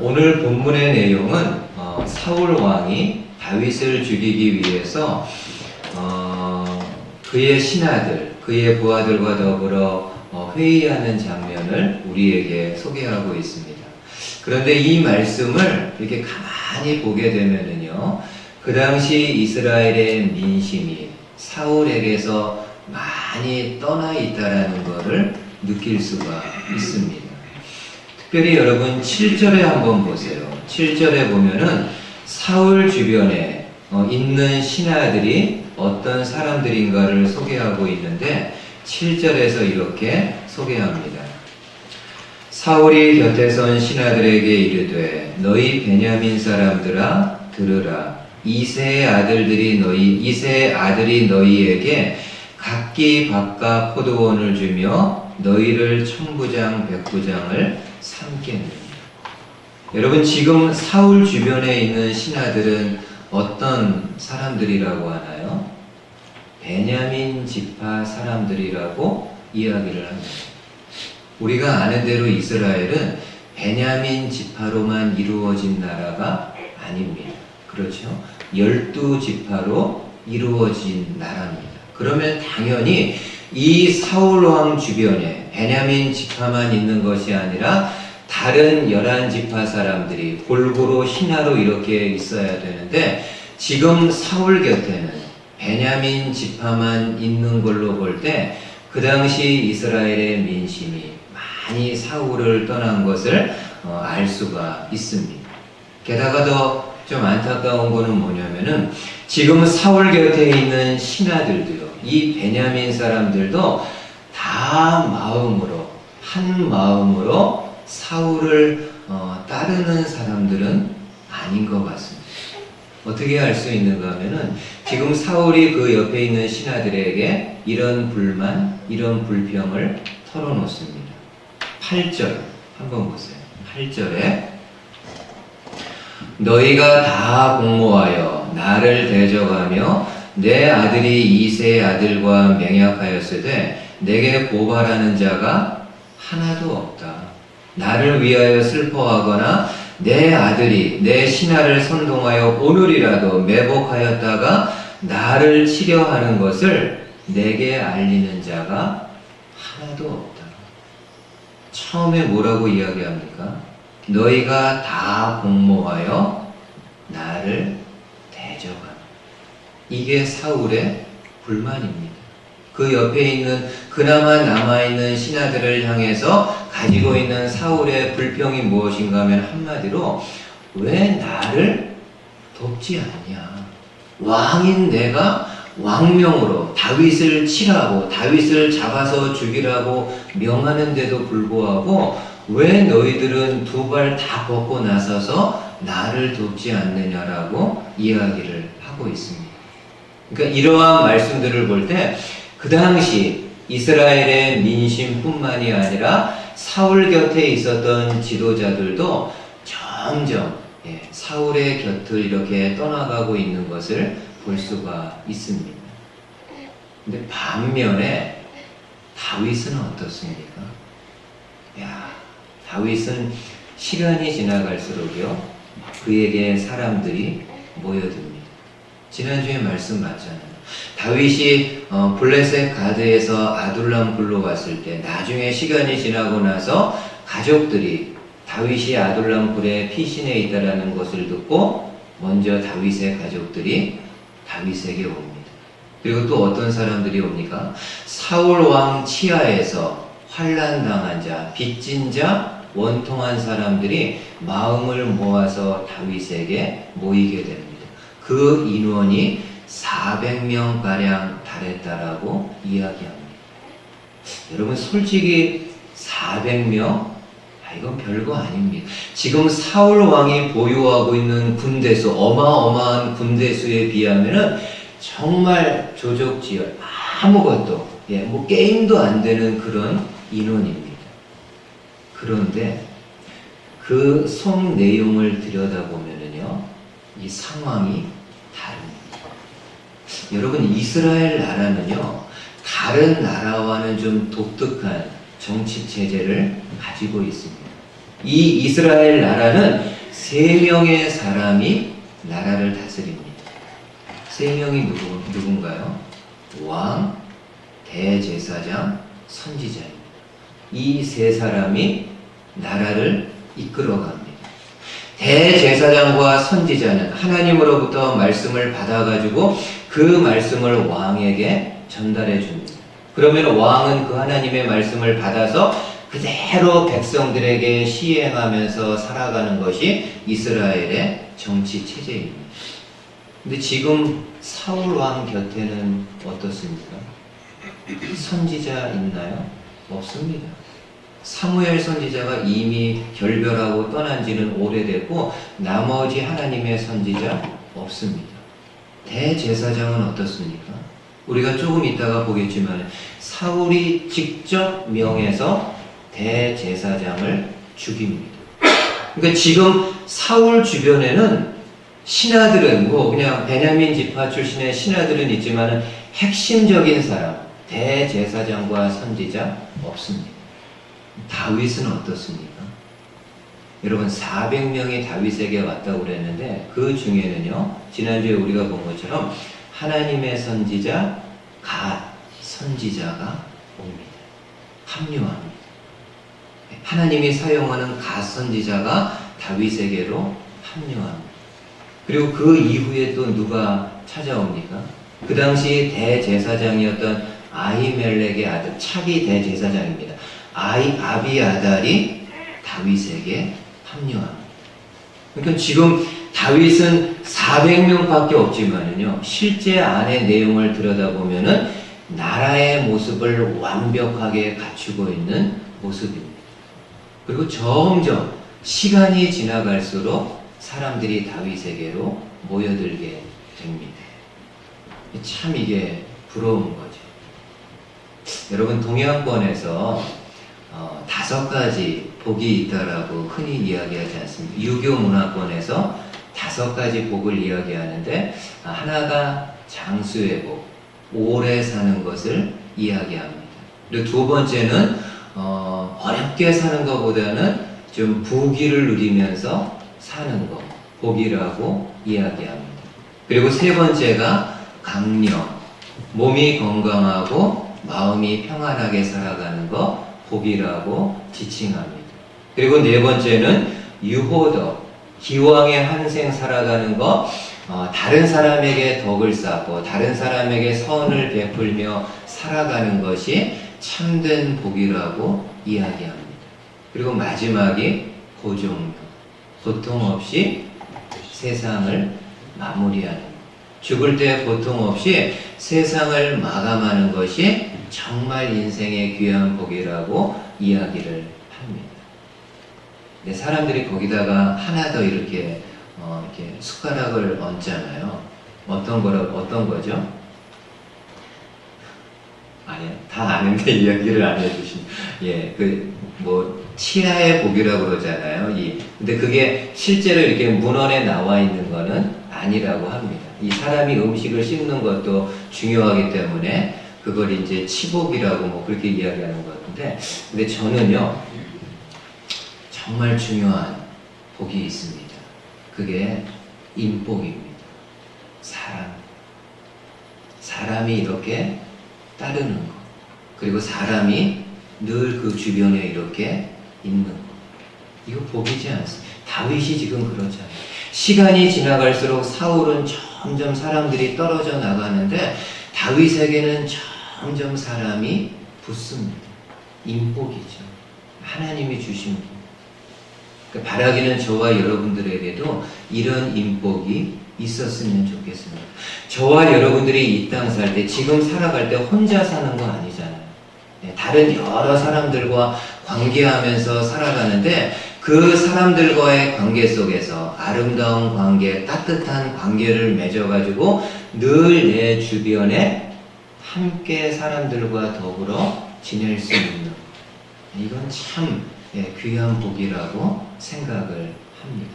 오늘 본문의 내용은 사울 왕이 다윗을 죽이기 위해서 그의 신하들, 그의 부하들과 더불어 회의하는 장면을 우리에게 소개하고 있습니다. 그런데 이 말씀을 이렇게 가만히 보게 되면은요, 그 당시 이스라엘의 민심이 사울에게서 많이 떠나 있다라는 것을 느낄 수가 있습니다. 특별히 여러분 7절에 한번 보세요. 7절에 보면은 사울 주변에 있는 신하들이 어떤 사람들인가를 소개하고 있는데 7절에서 이렇게 소개합니다. 사울이 곁에 선 신하들에게 이르되 너희 베냐민 사람들아 들으라. 이새의 아들이 너희에게 각기 밭과 포도원을 주며 너희를 천부장 백부장을 삼겠느니라. 여러분 지금 사울 주변에 있는 신하들은 어떤 사람들이라고 하나요? 베냐민 지파 사람들이라고 이야기를 합니다. 우리가 아는 대로 이스라엘은 베냐민 지파로만 이루어진 나라가 아닙니다. 그렇죠? 12지파로 이루어진 나라입니다. 그러면 당연히 이 사울왕 주변에 베냐민 지파만 있는 것이 아니라 다른 11지파 사람들이 골고루 신하로 이렇게 있어야 되는데 지금 사울 곁에는 베냐민 지파만 있는 걸로 볼 때 그 당시 이스라엘의 민심이 많이 사울을 떠난 것을 알 수가 있습니다. 게다가 더 좀 안타까운 거는 뭐냐면은 지금 사울 곁에 있는 신하들도요, 이 베냐민 사람들도 다 한 마음으로 사울을 따르는 사람들은 아닌 것 같습니다. 어떻게 알 수 있는가 하면은 지금 사울이 그 옆에 있는 신하들에게 이런 불만, 이런 불평을 털어놓습니다. 8절 한번 보세요. 8절에 너희가 다 공모하여 나를 대적하며 내 아들이 이새의 아들과 맹약하였으되 내게 고발하는 자가 하나도 없다. 나를 위하여 슬퍼하거나 내 아들이 내 신하를 선동하여 오늘이라도 매복하였다가 나를 치려하는 것을 내게 알리는 자가 하나도 없다. 처음에 뭐라고 이야기합니까? 너희가 다 공모하여 나를 대적하라. 이게 사울의 불만입니다. 그 옆에 있는 그나마 남아있는 신하들을 향해서 가지고 있는 사울의 불평이 무엇인가 하면 한마디로 왜 나를 돕지 않냐. 왕인 내가 왕명으로 다윗을 치라고 다윗을 잡아서 죽이라고 명하는데도 불구하고 왜 너희들은 두 발 다 벗고 나서서 나를 돕지 않느냐라고 이야기를 하고 있습니다. 그러니까 이러한 말씀들을 볼 때 그 당시 이스라엘의 민심뿐만이 아니라 사울 곁에 있었던 지도자들도 점점 사울의 곁을 이렇게 떠나가고 있는 것을 볼 수가 있습니다. 근데 반면에 다윗은 어떻습니까? 다윗은 시간이 지나갈수록요 그에게 사람들이 모여듭니다. 지난주에 말씀 맞잖아요. 다윗이 블레셋 가드에서 아둘람 굴로 왔을 때 나중에 시간이 지나고 나서 가족들이 다윗이 아둘람 굴에 피신해 있다라는 것을 듣고 먼저 다윗의 가족들이 다윗에게 옵니다. 그리고 또 어떤 사람들이 옵니까? 사울 왕 치하에서 환난당한 자, 빚진 자, 원통한 사람들이 마음을 모아서 다윗에게 모이게 됩니다. 그 인원이 400명가량 달했다라고 이야기합니다. 여러분 솔직히 400명? 이건 별거 아닙니다. 지금 사울 왕이 보유하고 있는 군대수, 어마어마한 군대수에 비하면은 정말 조족지열, 아무것도, 뭐 게임도 안 되는 그런 인원입니다. 그런데 그 속 내용을 들여다보면은요, 이 상황이 다릅니다. 여러분, 이스라엘 나라는요, 다른 나라와는 좀 독특한 정치 체제를 가지고 있습니다. 이 이스라엘 나라는 세 명의 사람이 나라를 다스립니다. 세 명이 누군가요? 왕, 대제사장, 선지자입니다. 이 세 사람이 나라를 이끌어갑니다. 대제사장과 선지자는 하나님으로부터 말씀을 받아가지고 그 말씀을 왕에게 전달해 줍니다. 그러면 왕은 그 하나님의 말씀을 받아서 그대로 백성들에게 시행하면서 살아가는 것이 이스라엘의 정치 체제입니다. 근데 지금 사울 왕 곁에는 어떻습니까? 선지자 있나요? 없습니다. 사무엘 선지자가 이미 결별하고 떠난 지는 오래됐고 나머지 하나님의 선지자 없습니다. 대제사장은 어떻습니까? 우리가 조금 이따가 보겠지만 사울이 직접 명해서 대제사장을 죽입니다. 그러니까 지금 사울 주변에는 신하들은 그냥 베냐민 지파 출신의 신하들은 있지만 핵심적인 사람 대제사장과 선지자 없습니다. 다윗은 어떻습니까? 여러분 400명이 다윗에게 왔다고 그랬는데 그 중에는요 지난주에 우리가 본 것처럼 하나님의 선지자 갓 선지자가 옵니다. 합류합니다. 하나님이 사용하는 갓 선지자가 다윗에게로 합류합니다. 그리고 그 이후에 또 누가 찾아옵니까? 그 당시 대제사장이었던 아히멜렉의 아들 차기 대제사장입니다. 아비아달이 다윗에게 합류합니다. 그러니까 지금 다윗은 400명밖에 없지만은요, 실제 안의 내용을 들여다보면은 나라의 모습을 완벽하게 갖추고 있는 모습입니다. 그리고 점점 시간이 지나갈수록 사람들이 다윗에게로 모여들게 됩니다. 참 이게 부러운 거죠. 여러분 동양권에서 5가지 복이 있다라고 흔히 이야기하지 않습니까? 유교 문화권에서 5가지 복을 이야기하는데 하나가 장수의 복, 오래 사는 것을 이야기합니다. 그리고 두 번째는 어렵게 사는 것보다는 좀 부귀를 누리면서 사는 것, 복이라고 이야기합니다. 그리고 세 번째가 강령, 몸이 건강하고 마음이 평안하게 살아가는 것, 복이라고 지칭합니다. 그리고 네 번째는 유호덕, 기왕에 한생 살아가는 것, 다른 사람에게 덕을 쌓고 다른 사람에게 선을 베풀며 살아가는 것이 참된 복이라고 이야기합니다. 그리고 마지막이 고종료, 고통 없이 세상을 마무리하는 것. 죽을 때 고통 없이 세상을 마감하는 것이 정말 인생의 귀한 복이라고 이야기를 합니다. 근데 사람들이 거기다가 하나 더 이렇게 숟가락을 얹잖아요. 어떤 거죠? 아니요, 다 아는데 이야기를 안 해주신. 치아의 복이라고 그러잖아요. 근데 그게 실제로 이렇게 문헌에 나와 있는 거는 아니라고 합니다. 이 사람이 음식을 씹는 것도 중요하기 때문에 그걸 이제 치복이라고 그렇게 이야기하는 것 같은데, 근데 저는요, 정말 중요한 복이 있습니다. 그게 인복입니다. 사람이 이렇게 따르는 것. 그리고 사람이 늘 그 주변에 이렇게 있는 것. 이거 복이지 않습니까? 다윗이 지금 그렇잖아요. 시간이 지나갈수록 사울은 점점 사람들이 떨어져 나가는데 다윗에게는 점점 사람이 붙습니다. 인복이죠. 하나님이 주신 복. 그러니까 바라기는 저와 여러분들에게도 이런 인복이 있었으면 좋겠습니다. 저와 여러분들이 이 땅 살 때, 지금 살아갈 때 혼자 사는 거 아니잖아요. 다른 여러 사람들과 관계하면서 살아가는데 그 사람들과의 관계 속에서 아름다운 관계, 따뜻한 관계를 맺어가지고 늘 내 주변에 함께 사람들과 더불어 지낼 수 있는, 이건 참 귀한 복이라고 생각을 합니다.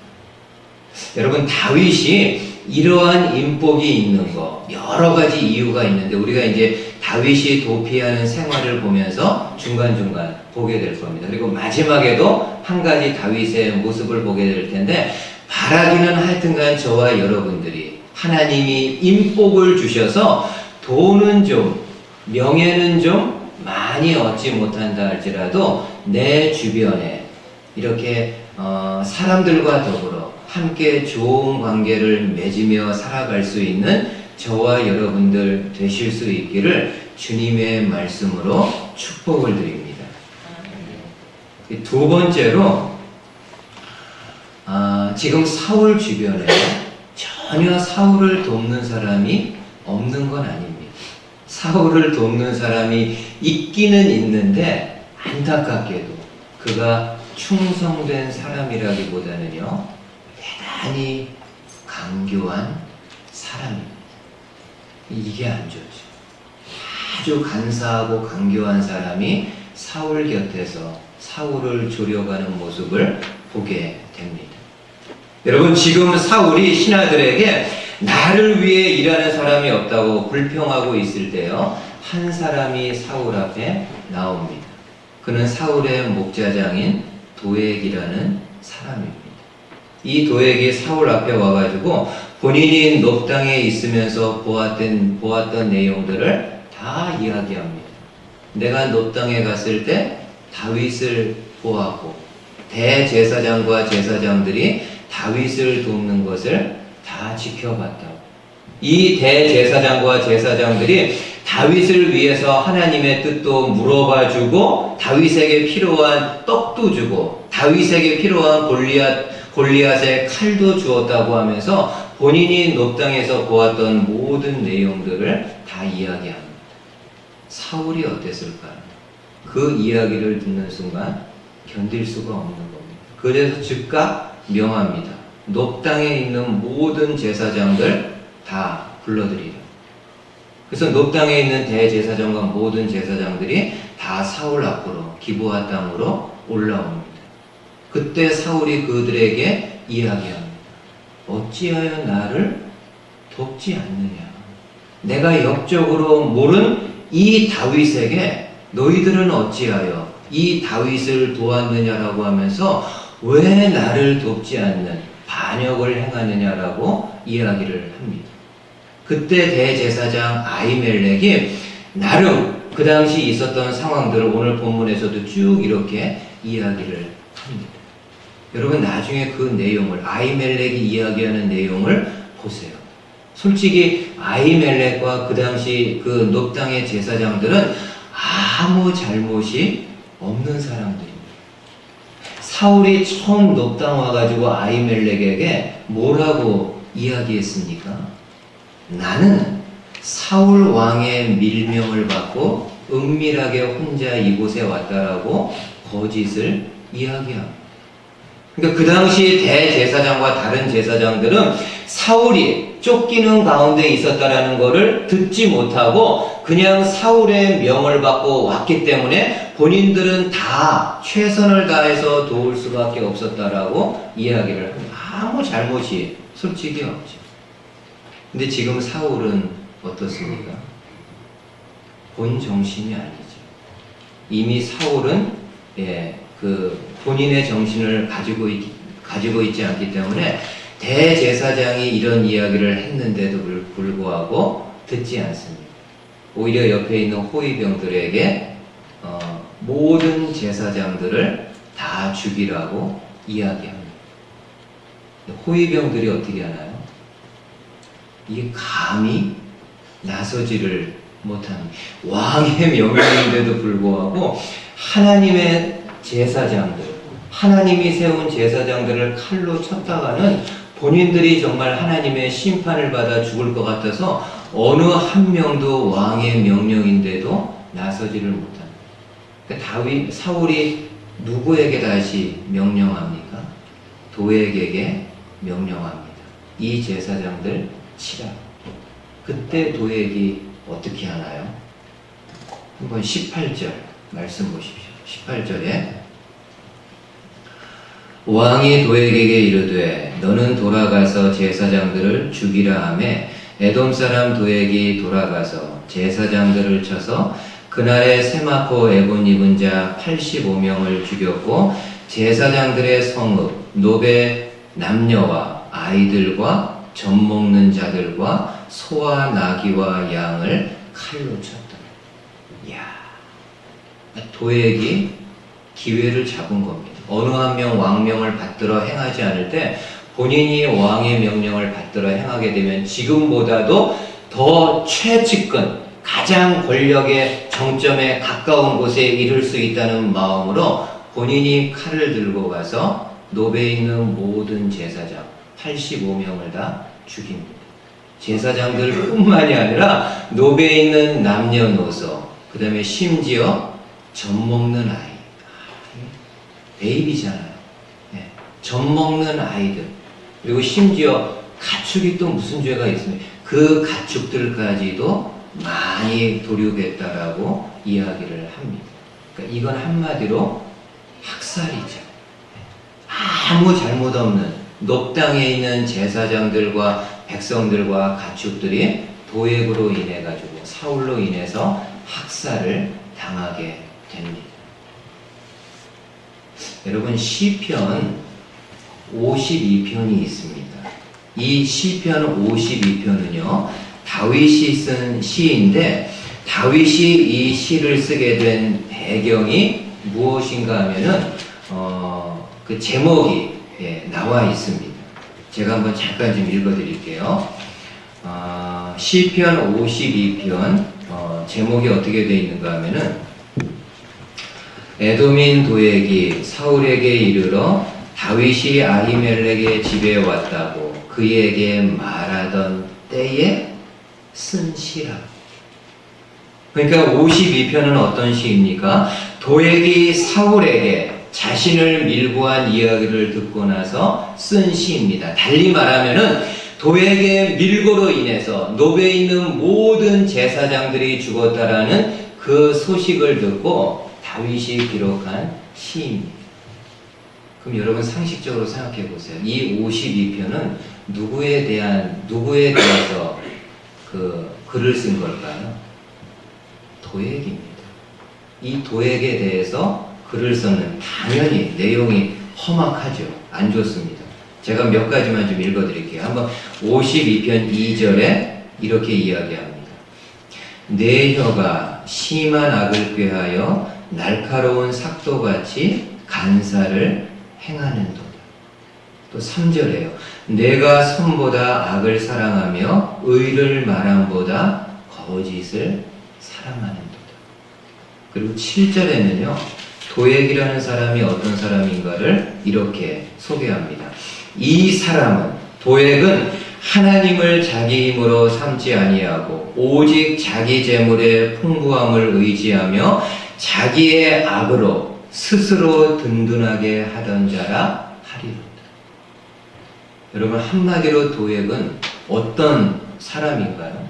여러분, 다윗이 이러한 인복이 있는 거, 여러 가지 이유가 있는데 우리가 이제 다윗이 도피하는 생활을 보면서 중간중간 보게 될 겁니다. 그리고 마지막에도 한 가지 다윗의 모습을 보게 될 텐데, 바라기는 하여튼간 저와 여러분들이 하나님이 인복을 주셔서 돈은 좀, 명예는 좀 많이 얻지 못한다 할지라도 내 주변에 이렇게 사람들과 더불어 함께 좋은 관계를 맺으며 살아갈 수 있는 저와 여러분들 되실 수 있기를 주님의 말씀으로 축복을 드립니다. 두 번째로 지금 사울 주변에 전혀 사울을 돕는 사람이 없는 건 아닙니다. 사울을 돕는 사람이 있기는 있는데 안타깝게도 그가 충성된 사람이라기보다는요 대단히 강교한 사람입니다. 이게 안 좋죠. 아주 간사하고 강교한 사람이 사울 곁에서 사울을 조려가는 모습을 보게 됩니다. 여러분, 지금 사울이 신하들에게 나를 위해 일하는 사람이 없다고 불평하고 있을 때요, 한 사람이 사울 앞에 나옵니다. 그는 사울의 목자장인 도액이라는 사람입니다. 이 도액이 사울 앞에 와가지고 본인이 높 땅에 있으면서 보았던 내용들을 다 이야기합니다. 내가 높 땅에 갔을 때 다윗을 보았고 대제사장과 제사장들이 다윗을 돕는 것을 다 지켜봤다고. 이 대제사장과 제사장들이 다윗을 위해서 하나님의 뜻도 물어봐주고 다윗에게 필요한 떡도 주고 다윗에게 필요한 골리앗의 칼도 주었다고 하면서 본인이 높 땅에서 보았던 모든 내용들을 다 이야기합니다. 사울이 어땠을까요? 그 이야기를 듣는 순간 견딜 수가 없는 겁니다. 그래서 즉각 명합니다. 높 땅에 있는 모든 제사장들 다 불러들이라. 그래서 높 땅에 있는 대제사장과 모든 제사장들이 다 사울 앞으로 기브아 땅으로 올라옵니다. 그때 사울이 그들에게 이야기합니다. 어찌하여 나를 돕지 않느냐? 내가 역적으로 모른 이 다윗에게 너희들은 어찌하여 이 다윗을 도왔느냐라고 하면서 왜 나를 돕지 않는 반역을 행하느냐라고 이야기를 합니다. 그때 대제사장 아히멜렉이 나름 그 당시 있었던 상황들을 오늘 본문에서도 쭉 이렇게 이야기를 합니다. 여러분, 나중에 그 내용을, 아히멜렉이 이야기하는 내용을 보세요. 솔직히 아히멜렉과 그 당시 그 높 땅의 제사장들은 아무 잘못이 없는 사람들입니다. 사울이 처음 높 땅 와가지고 아히멜렉에게 뭐라고 이야기했습니까? 나는 사울 왕의 밀명을 받고 은밀하게 혼자 이곳에 왔다라고 거짓을 이야기합니다. 그러니까 그 당시 대제사장과 다른 제사장들은 사울이 쫓기는 가운데 있었다라는 것을 듣지 못하고 그냥 사울의 명을 받고 왔기 때문에 본인들은 다 최선을 다해서 도울 수밖에 없었다라고 이야기를 합니다. 아무 잘못이 솔직히 없죠. 근데 지금 사울은 어떻습니까? 본 정신이 아니죠. 이미 사울은 본인의 정신을 가지고 있지 않기 때문에 대제사장이 이런 이야기를 했는데도 불구하고 듣지 않습니다. 오히려 옆에 있는 호위병들에게 모든 제사장들을 다 죽이라고 이야기합니다. 호위병들이 어떻게 하나요? 이게 감히 나서지를 못합니다. 왕의 명령인데도 불구하고 하나님의 제사장들, 하나님이 세운 제사장들을 칼로 쳤다가는 본인들이 정말 하나님의 심판을 받아 죽을 것 같아서 어느 한 명도 왕의 명령인데도 나서지를 못합니다. 그러니까 사울이 누구에게 다시 명령합니까? 도액에게 명령합니다. 이 제사장들 치라. 그때 도액이 어떻게 하나요? 한번 18절 말씀 보십시오. 18절에 왕이 도액에게 이르되 너는 돌아가서 제사장들을 죽이라 하매 에돔 사람 도액이 돌아가서 제사장들을 쳐서 그날에 세마포 에본 입은 자 85명을 죽였고 제사장들의 성읍 노베 남녀와 아이들과 젖먹는 자들과 소와 나귀와 양을 칼로 쳤다. 이야, 도액이 기회를 잡은 겁니다. 어느 한 명 왕명을 받들어 행하지 않을 때 본인이 왕의 명령을 받들어 행하게 되면 지금보다도 더 최측근, 가장 권력의 정점에 가까운 곳에 이를 수 있다는 마음으로 본인이 칼을 들고 가서 노베에 있는 모든 제사장 85명을 다 죽입니다. 제사장들 뿐만이 아니라 노베에 있는 남녀노소, 그 다음에 심지어 젖먹는 아이, 베이비잖아요. 네. 젖먹는 아이들, 그리고 심지어 가축이 또 무슨 죄가 있습니까? 그 가축들까지도 많이 도륙했다라고 이야기를 합니다. 그러니까 이건 한마디로 학살이죠. 아무 잘못 없는 높당에 있는 제사장들과 백성들과 가축들이 도액으로 인해 가지고 사울로 인해서 학살을 당하게 됩니다. 여러분, 시편 52편이 있습니다. 이 시편 52편은요, 다윗이 쓴 시인데, 다윗이 이 시를 쓰게 된 배경이 무엇인가 하면은, 그 제목이 나와 있습니다. 제가 한번 잠깐 좀 읽어 드릴게요. 시편 52편, 제목이 어떻게 되어 있는가 하면은, 에돔인 도액이 사울에게 이르러 다윗이 아히멜렉의 집에 왔다고 그에게 말하던 때에 쓴 시라. 그러니까 52편은 어떤 시입니까? 도액이 사울에게 자신을 밀고한 이야기를 듣고 나서 쓴 시입니다. 달리 말하면은 도액의 밀고로 인해서 노베에 있는 모든 제사장들이 죽었다라는 그 소식을 듣고 다윗이 기록한 시입니다. 그럼 여러분 상식적으로 생각해 보세요. 이 52편은 누구에 대해서 그 글을 쓴 걸까요? 도액입니다. 이 도액에 대해서 글을 썼는, 당연히 내용이 험악하죠. 안 좋습니다. 제가 몇 가지만 좀 읽어 드릴게요. 한번 52편 2절에 이렇게 이야기합니다. 내 혀가 심한 악을 꾀하여 날카로운 삭도같이 간사를 행하는도다. 또 3절에요. 내가 선보다 악을 사랑하며 의를 말함보다 거짓을 사랑하는도다. 그리고 7절에는요. 도액이라는 사람이 어떤 사람인가를 이렇게 소개합니다. 이 사람은, 도액은 하나님을 자기 힘으로 삼지 아니하고 오직 자기 재물의 풍부함을 의지하며 자기의 악으로 스스로 든든하게 하던 자라 하리로다. 여러분, 한마디로 도액은 어떤 사람인가요?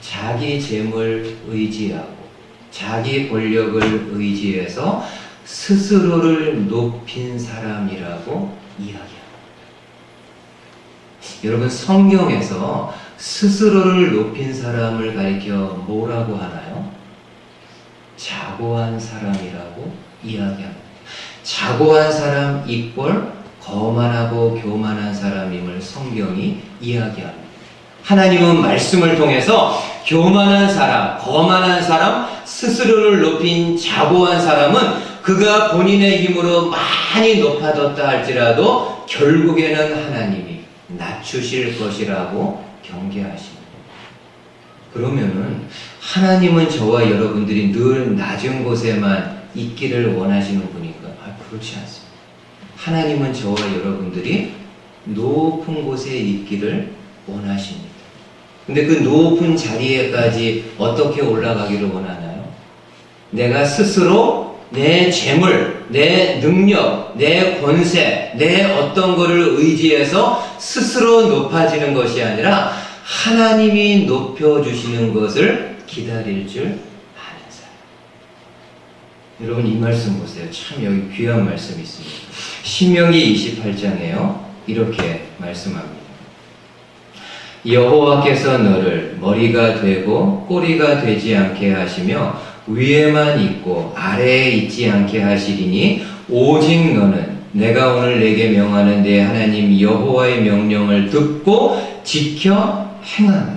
자기 재물 의지하고 자기 권력을 의지해서 스스로를 높인 사람이라고 이야기합니다. 여러분, 성경에서 스스로를 높인 사람을 가리켜 뭐라고 하나요? 자고한 사람이라고 이야기합니다. 자고한 사람 이꼴 거만하고 교만한 사람임을 성경이 이야기합니다. 하나님은 말씀을 통해서 교만한 사람, 거만한 사람, 스스로를 높인 자고한 사람은 그가 본인의 힘으로 많이 높아졌다 할지라도 결국에는 하나님이 낮추실 것이라고 경계하십니다. 그러면은 하나님은 저와 여러분들이 늘 낮은 곳에만 있기를 원하시는 분인가? 그렇지 않습니다. 하나님은 저와 여러분들이 높은 곳에 있기를 원하십니다. 근데 그 높은 자리에까지 어떻게 올라가기를 원하나요? 내가 스스로 내 재물, 내 능력, 내 권세, 내 어떤 거를 의지해서 스스로 높아지는 것이 아니라 하나님이 높여주시는 것을 기다릴 줄 아는 사람. 여러분, 이 말씀 보세요. 참 여기 귀한 말씀이 있습니다. 신명기 28장에요. 이렇게 말씀합니다. 여호와께서 너를 머리가 되고 꼬리가 되지 않게 하시며 위에만 있고 아래에 있지 않게 하시리니 오직 너는 내가 오늘 내게 명하는 내 하나님 여호와의 명령을 듣고 지켜 행하는.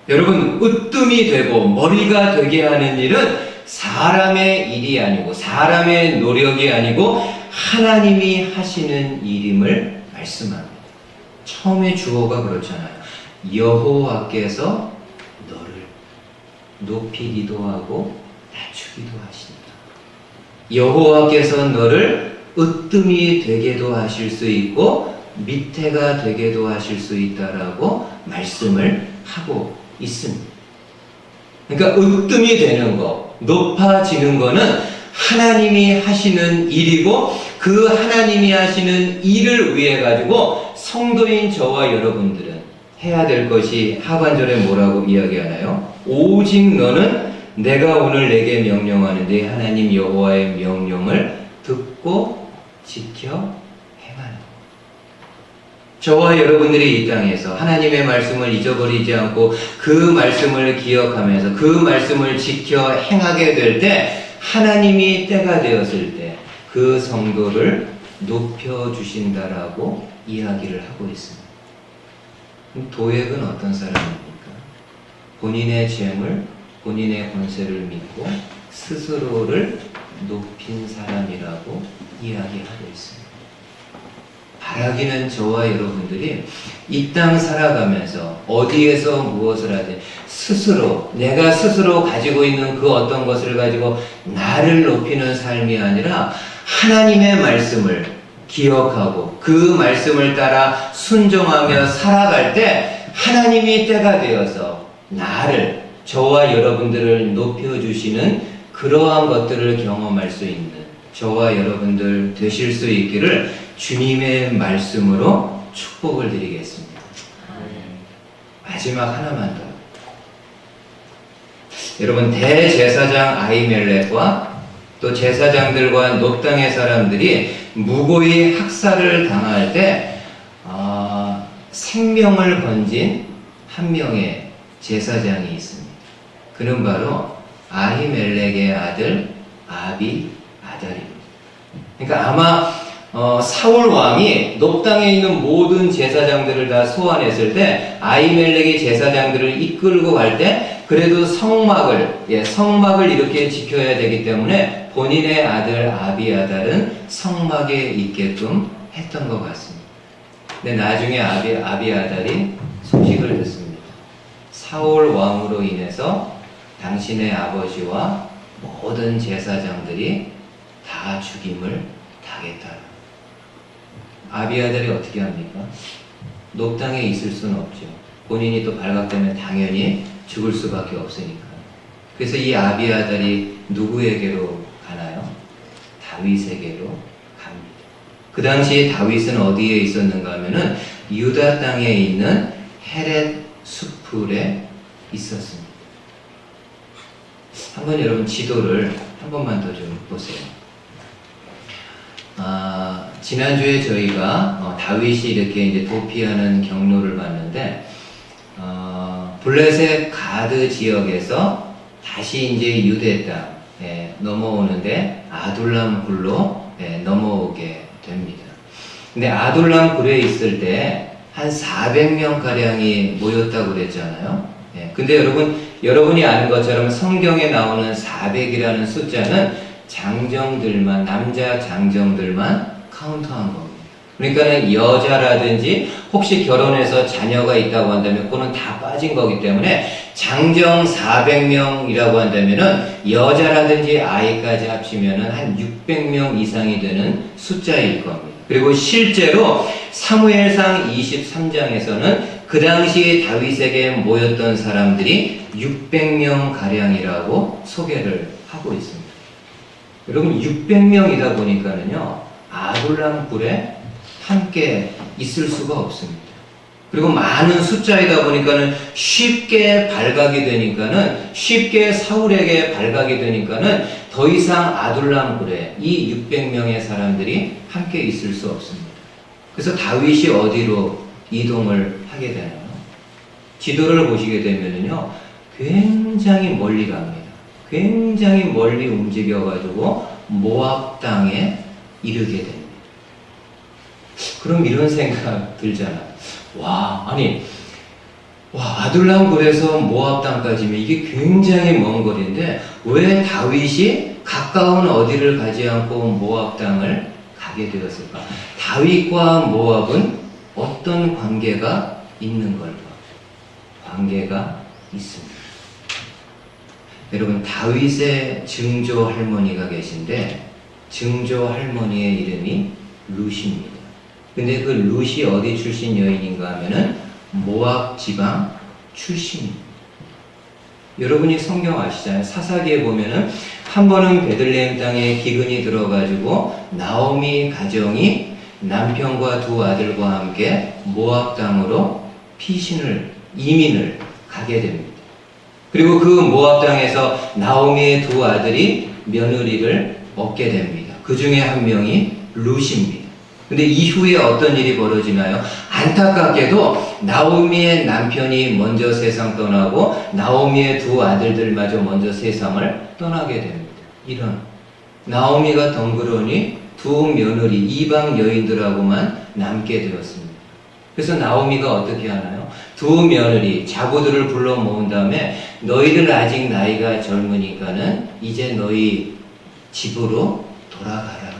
여러분, 으뜸이 되고 머리가 되게 하는 일은 사람의 일이 아니고 사람의 노력이 아니고 하나님이 하시는 일임을 말씀합니다. 처음에 주어가 그렇잖아요. 여호와께서 너를 높이기도 하고 낮추기도 하신다. 여호와께서 너를 으뜸이 되게도 하실 수 있고 밑에가 되게도 하실 수 있다라고 말씀을 하고 있습니다. 그러니까 으뜸이 되는 거, 높아지는 거는 하나님이 하시는 일이고 그 하나님이 하시는 일을 위해 가지고 성도인 저와 여러분들은 해야 될 것이 하반절에 뭐라고 이야기하나요? 오직 너는 내가 오늘 내게 명령하는 내 하나님 여호와의 명령을 듣고 지켜 행하는 것. 저와 여러분들이 이 땅에서 하나님의 말씀을 잊어버리지 않고 그 말씀을 기억하면서 그 말씀을 지켜 행하게 될 때 하나님이 때가 되었을 때 그 성도를 높여주신다라고 이야기를 하고 있습니다. 도액은 어떤 사람입니까? 본인의 재물, 본인의 권세를 믿고 스스로를 높인 사람이라고 이야기하고 있습니다. 바라기는 저와 여러분들이 이 땅 살아가면서 어디에서 무엇을 하든 스스로, 내가 스스로 가지고 있는 그 어떤 것을 가지고 나를 높이는 삶이 아니라 하나님의 말씀을 기억하고 그 말씀을 따라 순종하며 살아갈 때 하나님이 때가 되어서 나를, 저와 여러분들을 높여주시는 그러한 것들을 경험할 수 있는 저와 여러분들 되실 수 있기를 주님의 말씀으로 축복을 드리겠습니다. 마지막 하나만 더. 여러분, 대제사장 아히멜렉과 또 제사장들과 높 땅의 사람들이 무고히 학살을 당할 때 생명을 건진 한 명의 제사장이 있습니다. 그는 바로 아히멜렉의 아들 아비아달입니다. 그러니까 아마 사울 왕이 높 땅에 있는 모든 제사장들을 다 소환했을 때 아히멜렉이 제사장들을 이끌고 갈 때 그래도 성막을 이렇게 지켜야 되기 때문에 본인의 아들 아비아달은 성막에 있게끔 했던 것 같습니다. 근데 나중에 아비아달이 소식을 듣습니다. 사울 왕으로 인해서 당신의 아버지와 모든 제사장들이 다 죽임을 당했다. 아비아달이 어떻게 합니까? 높 땅에 있을 수는 없죠. 본인이 또 발각되면 당연히 죽을 수밖에 없으니까. 그래서 이 아비아달이 누구에게로 가나요? 다윗에게로 갑니다. 그 당시 다윗은 어디에 있었는가 하면은 유다 땅에 있는 헤렛 수풀에 있었습니다. 한번 여러분 지도를 한 번만 더 좀 보세요. 지난주에 저희가 다윗이 이렇게 이제 도피하는 경로를 봤는데 블레셋 가드 지역에서 다시 이제 유대 땅에 넘어오는데 아둘람 굴로 넘어오게 됩니다. 근데 아둘람 굴에 있을 때 한 400명 가량이 모였다고 그랬잖아요. 근데 여러분이 아는 것처럼 성경에 나오는 400이라는 숫자는 장정들만, 남자 장정들만 카운트한 겁니다. 그러니까 여자라든지 혹시 결혼해서 자녀가 있다고 한다면 그거는 다 빠진 거기 때문에 장정 400명이라고 한다면은 여자라든지 아이까지 합치면은 한 600명 이상이 되는 숫자일 겁니다. 그리고 실제로 사무엘상 23장에서는 그 당시 다윗에게 모였던 사람들이 600명 가량이라고 소개를 하고 있습니다. 여러분 600명이다 보니까는요 아둘람 굴에 함께 있을 수가 없습니다. 그리고 많은 숫자이다 보니까는 쉽게 발각이 되니까는 쉽게 사울에게 발각이 되니까는 더 이상 아둘람 굴에 이 600명의 사람들이 함께 있을 수 없습니다. 그래서 다윗이 어디로 이동을 하게 되나요? 지도를 보시게 되면은요 굉장히 멀리 갑니다. 굉장히 멀리 움직여가지고 모압 땅에 이르게 됩니다. 그럼 이런 생각 들잖아. 아둘람 굴에서 모압 땅까지면 이게 굉장히 먼 거리인데 왜 다윗이 가까운 어디를 가지 않고 모압 땅을 가게 되었을까? 다윗과 모압은 어떤 관계가 있는 걸까? 관계가 있습니다. 여러분, 다윗의 증조 할머니가 계신데 증조 할머니의 이름이 룻입니다. 근데 그 룻이 어디 출신 여인인가 하면은 모압 지방 출신입니다. 여러분이 성경 아시잖아요. 사사기에 보면은 한 번은 베들레헴 땅에 기근이 들어가지고 나오미 가정이 남편과 두 아들과 함께 모압 땅으로 이민을 가게 됩니다. 그리고 그 모압 땅에서 나오미의 두 아들이 며느리를 얻게 됩니다. 그 중에 한 명이 룻입니다. 근데 이후에 어떤 일이 벌어지나요? 안타깝게도 나오미의 남편이 먼저 세상 떠나고 나오미의 두 아들들마저 먼저 세상을 떠나게 됩니다. 이런 나오미가 덩그러니 두 며느리 이방 여인들하고만 남게 되었습니다. 그래서 나오미가 어떻게 하나요? 두 며느리 자고들을 불러 모은 다음에 너희들 아직 나이가 젊으니까는 이제 너희 집으로 돌아가라.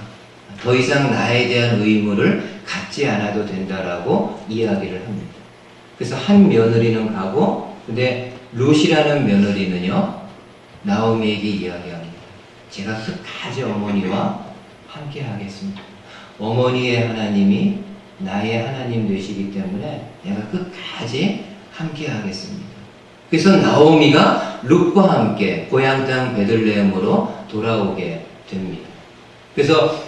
더 이상 나에 대한 의무를 갖지 않아도 된다라고 이야기를 합니다. 그래서 한 며느리는 가고, 근데 룻이라는 며느리는요, 나오미에게 이야기합니다. 제가 끝까지 어머니와 함께 하겠습니다. 어머니의 하나님이 나의 하나님 되시기 때문에 내가 끝까지 함께 하겠습니다. 그래서 나오미가 룻과 함께 고향 땅 베들레헴으로 돌아오게 됩니다. 그래서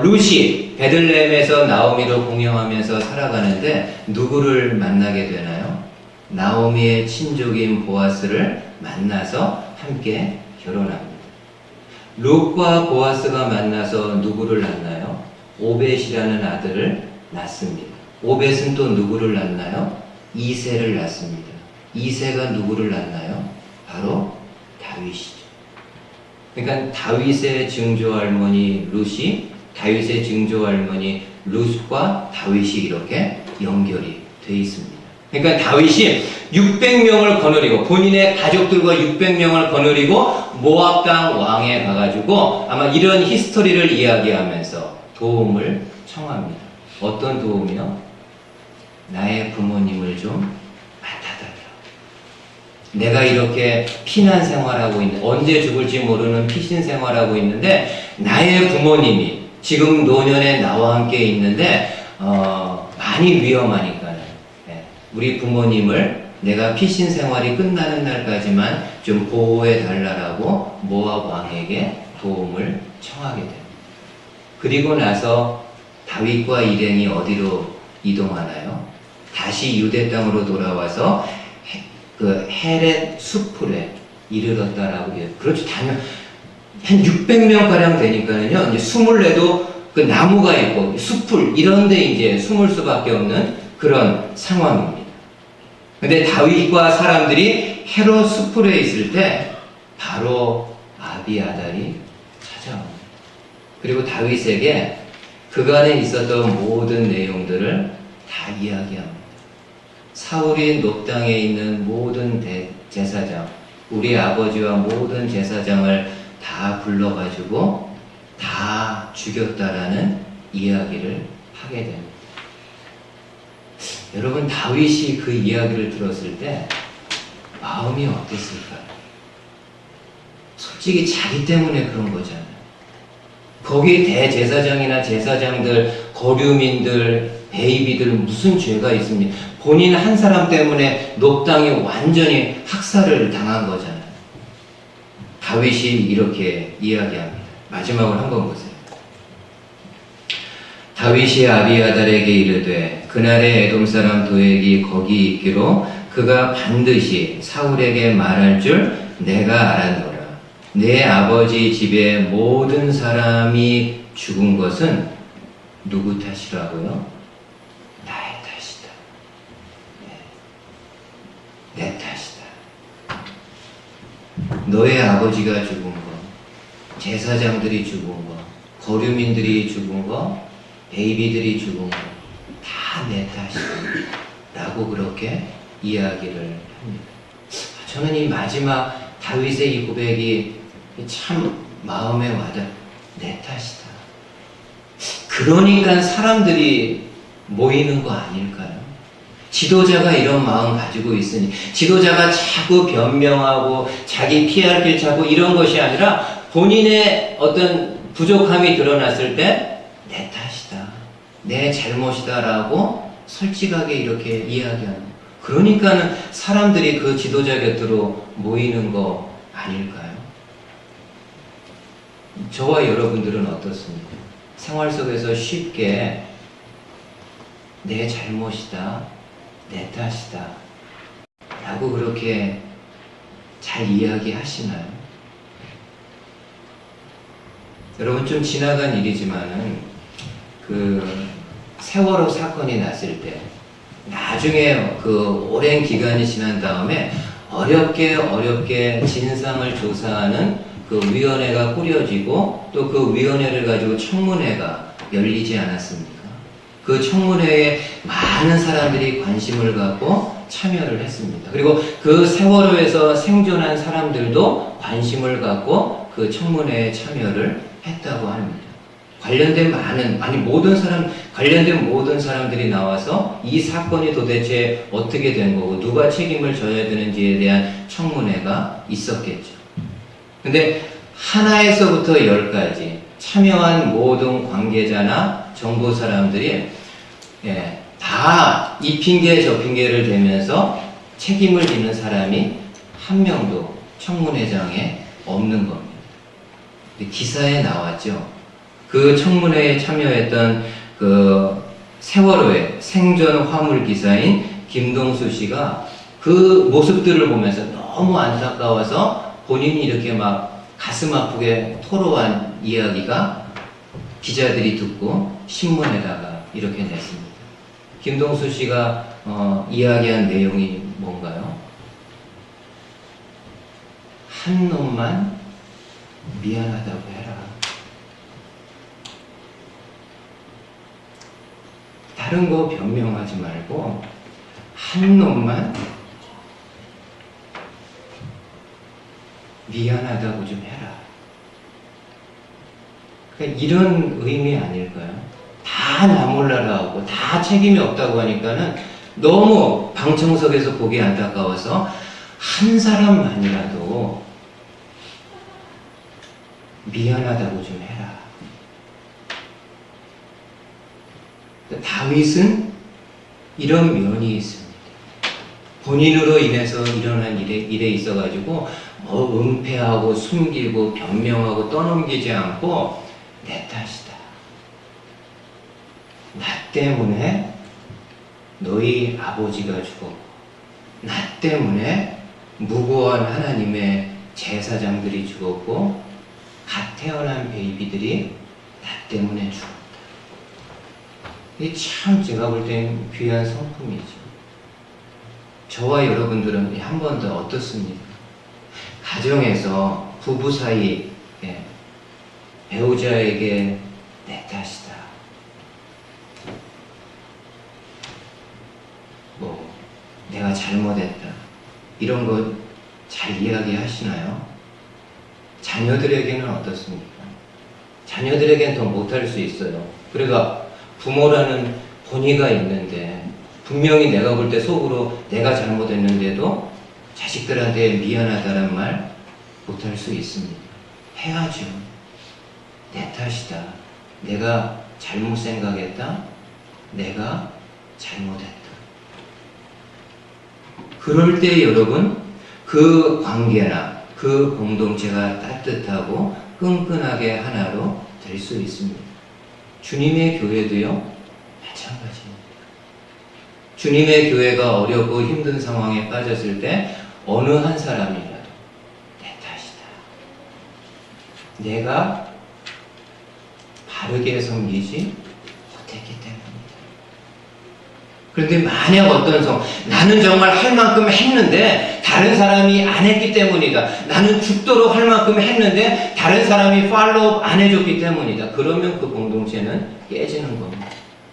룻이 베들레헴에서 나오미를 공경하면서 살아가는데 누구를 만나게 되나요? 나오미의 친족인 보아스를 만나서 함께 결혼합니다. 룻과 보아스가 만나서 누구를 낳나요? 오벳이라는 아들을 낳습니다. 오벳은 또 누구를 낳나요? 이새를 낳습니다. 이새가 누구를 낳나요? 바로 다윗이죠. 그러니까 다윗의 증조할머니 룻이 다윗의 증조할머니 룻과 다윗이 이렇게 연결이 되어 있습니다. 그러니까 다윗이 600명을 거느리고 본인의 가족들과 600명을 거느리고 모압 땅 왕에 가가지고 아마 이런 히스토리를 이야기하면서 도움을 청합니다. 어떤 도움이요? 나의 부모님을 좀 맡아달라. 내가 이렇게 피난 생활하고 있는, 언제 죽을지 모르는 피신 생활하고 있는데 나의 부모님이 지금 노년에 나와 함께 있는데 많이 위험하니까는 우리 부모님을 내가 피신 생활이 끝나는 날까지만 좀 보호해 달라라고 모압 왕에게 도움을 청하게 됩니다. 그리고 나서 다윗과 일행이 어디로 이동하나요? 다시 유대 땅으로 돌아와서 그 헤렛 수풀에 이르렀다라고 해요. 그렇죠. 한 600명 가량 되니까요. 이제 숨을 내도 그 나무가 있고 수풀 이런 데 이제 숨을 수밖에 없는 그런 상황입니다. 근데 다윗과 사람들이 헤롯 수풀에 있을 때 바로 아비아달이 찾아옵니다. 그리고 다윗에게 그간에 있었던 모든 내용들을 다 이야기합니다. 사울이 높 땅에 있는 모든 제사장, 우리 아버지와 모든 제사장을 다 불러가지고 다 죽였다라는 이야기를 하게 됩니다. 여러분, 다윗이 그 이야기를 들었을 때 마음이 어땠을까요? 솔직히 자기 때문에 그런 거잖아요. 거기 대제사장이나 제사장들, 거류민들, 베이비들 무슨 죄가 있습니까? 본인 한 사람 때문에 높 땅이 완전히 학살을 당한 거잖아요. 다윗이 이렇게 이야기합니다. 마지막으로 한번 보세요. 다윗이 아비아달에게 이르되 그날에 에돔 사람 도액이 거기 있기로 그가 반드시 사울에게 말할 줄 내가 알았노라. 내 아버지 집의 모든 사람이 죽은 것은 누구 탓이라고요? 나의 탓이다. 내 탓이다. 너의 아버지가 죽은 거, 제사장들이 죽은 거, 거류민들이 죽은 거, 베이비들이 죽은 거, 다 내 탓이다 라고 그렇게 이야기를 합니다. 저는 이 마지막 다윗의 이 고백이 참 마음에 와닿아. 내 탓이다. 그러니까 사람들이 모이는 거 아닐까요? 지도자가 이런 마음 가지고 있으니, 지도자가 자꾸 변명하고 자기 피할 길 찾고 이런 것이 아니라 본인의 어떤 부족함이 드러났을 때 내 탓이다, 내 잘못이다 라고 솔직하게 이렇게 이야기하는 거. 그러니까는 사람들이 그 지도자 곁으로 모이는 거 아닐까요? 저와 여러분들은 어떻습니까? 생활 속에서 쉽게 내 잘못이다, 내 탓이다 라고 그렇게 잘 이야기하시나요? 여러분, 좀 지나간 일이지만은 그 세월호 사건이 났을 때 나중에 그 오랜 기간이 지난 다음에 어렵게 진상을 조사하는 그 위원회가 꾸려지고 또 그 위원회를 가지고 청문회가 열리지 않았습니까? 그 청문회에 많은 사람들이 관심을 갖고 참여를 했습니다. 그리고 그 세월호에서 생존한 사람들도 관심을 갖고 그 청문회에 참여를 했다고 합니다. 관련된 모든 사람들이 나와서 이 사건이 도대체 어떻게 된 거고 누가 책임을 져야 되는지에 대한 청문회가 있었겠죠. 근데 하나에서부터 10까지 참여한 모든 관계자나 정보 사람들이 다 이 핑계 저 핑계를 대면서 책임을 지는 사람이 한 명도 청문회장에 없는 겁니다. 기사에 나왔죠. 그 청문회에 참여했던 그 세월호의 생존 화물 기사인 김동수 씨가 그 모습들을 보면서 너무 안타까워서 본인이 이렇게 막 가슴 아프게 토로한 이야기가 기자들이 듣고 신문에다가 이렇게 냈습니다. 김동수 씨가 이야기한 내용이 뭔가요? 한 놈만 미안하다고 해라. 다른 거 변명하지 말고 한 놈만 미안하다고 좀 해라. 그러니까 이런 의미 아닐까요? 다 나 몰라라 하고 다 책임이 없다고 하니까는 너무 방청석에서 보기 안타까워서 한 사람만이라도 미안하다고 좀 해라. 다윗은 이런 면이 있습니다. 본인으로 인해서 일어난 일에 있어가지고 은폐하고 숨기고 변명하고 떠넘기지 않고 내 탓이다. 나 때문에 너희 아버지가 죽었고 나 때문에 무고한 하나님의 제사장들이 죽었고 갓 태어난 베이비들이 나 때문에 죽었다. 이게 참 제가 볼 땐 귀한 성품이죠. 저와 여러분들은 한 번 더 어떻습니까? 가정에서 부부 사이 배우자에게 내 탓이다, 내가 잘못했다, 이런 거 잘 이야기하시나요? 자녀들에게는 어떻습니까? 자녀들에게는 더 못할 수 있어요. 그러니까 부모라는 본의가 있는데 분명히 내가 볼 때 속으로 내가 잘못했는데도 자식들한테 미안하다는 말 못할 수 있습니다. 해야죠. 내 탓이다. 내가 잘못 생각했다. 내가 잘못했다. 그럴 때 여러분, 그 관계나 그 공동체가 따뜻하고 끈끈하게 하나로 될 수 있습니다. 주님의 교회도요, 마찬가지입니다. 주님의 교회가 어렵고 힘든 상황에 빠졌을 때 어느 한 사람이라도 내 탓이다, 내가 바르게 섬기지 못했기 때문이다. 그런데 만약 어떤 나는 정말 할 만큼 했는데 다른 사람이 안 했기 때문이다. 나는 죽도록 할 만큼 했는데 다른 사람이 팔로우 안 해줬기 때문이다. 그러면 그 공동체는 깨지는 겁니다.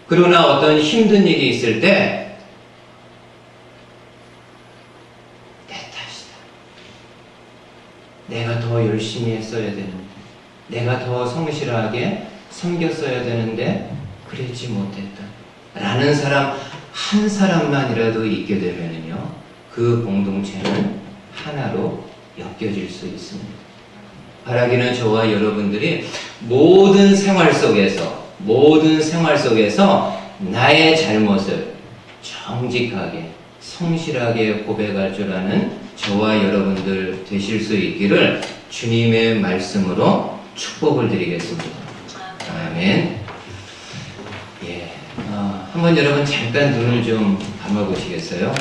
그러나 어떤 힘든 일이 있을 때 내 탓이다. 내가 더 열심히 했어야 되는데, 내가 더 성실하게 섬겼어야 되는데 그랬지 못했다. 라는 사람 한 사람만이라도 있게 되면요, 그 공동체는 하나로 엮여질 수 있습니다. 바라기는 저와 여러분들이 모든 생활 속에서 나의 잘못을 정직하게, 성실하게 고백할 줄 아는 저와 여러분들 되실 수 있기를 주님의 말씀으로 축복을 드리겠습니다. 아멘. 예. 한번 여러분 잠깐 눈을 좀 감아 보시겠어요?